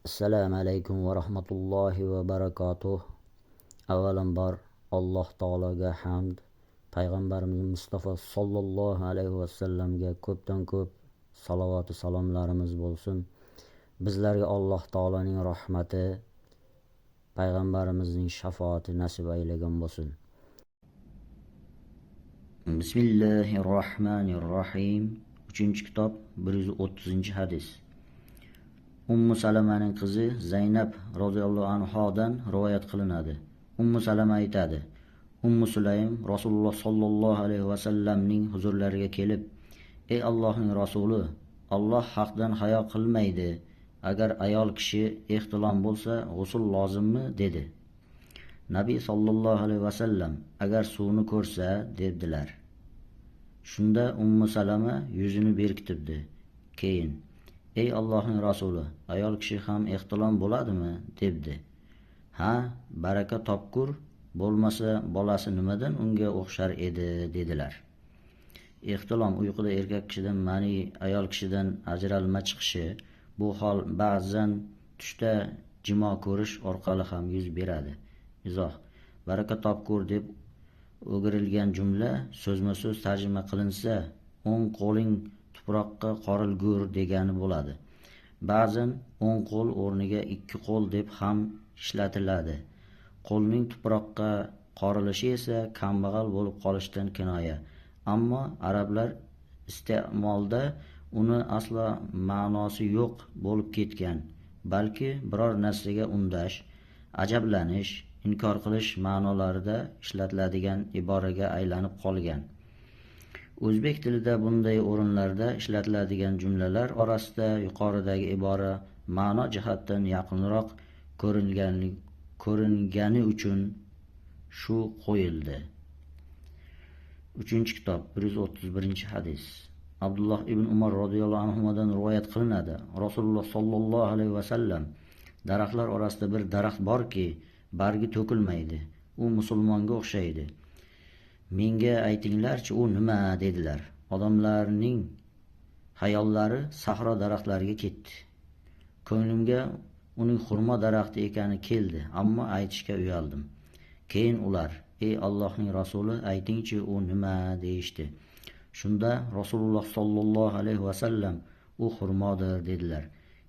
Assalomu alaykum va rahmatullohi va barakatuh. Avvalambor Alloh taologa hamd, payg'ambarimiz Mustafa sollallohu alayhi va sallamga ko'pdan ko'p salovat va salomlarimiz bo'lsin. Bizlarga Alloh taoloning rahmati, payg'ambarimizning shafoati nasib aylagan bo'lsin. Bismillahirrohmanirrohim. 3-kitob 130-hadis. Ummu Salamaning qizi Zaynab roziyallohu anhodan rivoyat qilinadi. Ummu Salama aytadi: Ummu Sulaym Rasululloh sollallohu alayhi va sallamning huzurlariga kelib: "Ey Allohning rasuli, Alloh haqdan hayo qilmaydi. Agar ayol kishi ehtilom bo'lsa, g'usl lozimmi?" dedi. Nabiy sollallohu alayhi va sallam: "Agar suvni ko'rsa", dedilar. Shunda Ummu Salama yuzini berkitibdi. Keyin: "Ey Allohning rasuli, ayol kishi ham ehtilom bo'ladimi?" debdi. "Ha, baraka topkur, bo'lmasa bolasi nimadan unga o'xshar edi", dedilar. Ehtilom uyquda erkak kishidan mani, ayol kishidan ajralma chiqishi. Bu hol ba'zan tushda jimo ko'rish orqali ham yuz beradi. Izoh: baraka topkur deb o'girilgan jumla so'zma-so'z tarjima qilinsa, o'ng qo'ling tuproqqa qorilgur degani bo'ladi. Ba'zan o'ng qo'l o'rniga ikki qo'l deb ham ishlatiladi. Qo'lning tuproqqa qorilishi esa kambag'al bo'lib qolishdan kinoya. Ammo arablar iste'molda uni aslo ma'nosi yo'q bo'lib ketgan, balki biror narsaga undash, ajablanish, inkor qilish ma'nolarida ishlatiladigan iboraga aylanib qolgan. O'zbek tilida bunday o'rinlarda ishlatiladigan jumlalar orasida yuqoridagi ibora ma'no jihatdan yaqinroq ko'ringani uchun shu qo'yildi. 3-kitob 131-hadis. Abdulloh ibn Umar roziyallohu anhudan rivoyat qilinadi. Rasululloh sollallohu alayhi va sallam: "Daraxtlar orasida bir daraxt borki, bargi to'kilmaydi. U musulmonga o'xshaydi. Menga aytinglarchi, u nima?" dedilar. Odamlarning xayollari sahro daraxtlariga ketdi. Ko'nglimga uning xurmo daraxti ekani keldi, ammo aytishga uyaldim. Keyin ular: "Ey Allohning rasuli, aytingchi, u nima?" deyishdi. Shunda Rasululloh sollallohu alayhi va sallam: "U xurmodir", dedilar.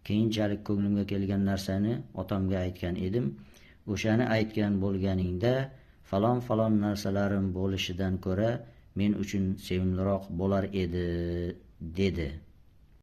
Keyinchalik ko'nglimga kelgan narsani otamga aytgan edim. O'shani aytgan bo'lganingda falon narsalarim bo'lishidan ko'ra men uchun sevimliroq bo'lar edi, dedi.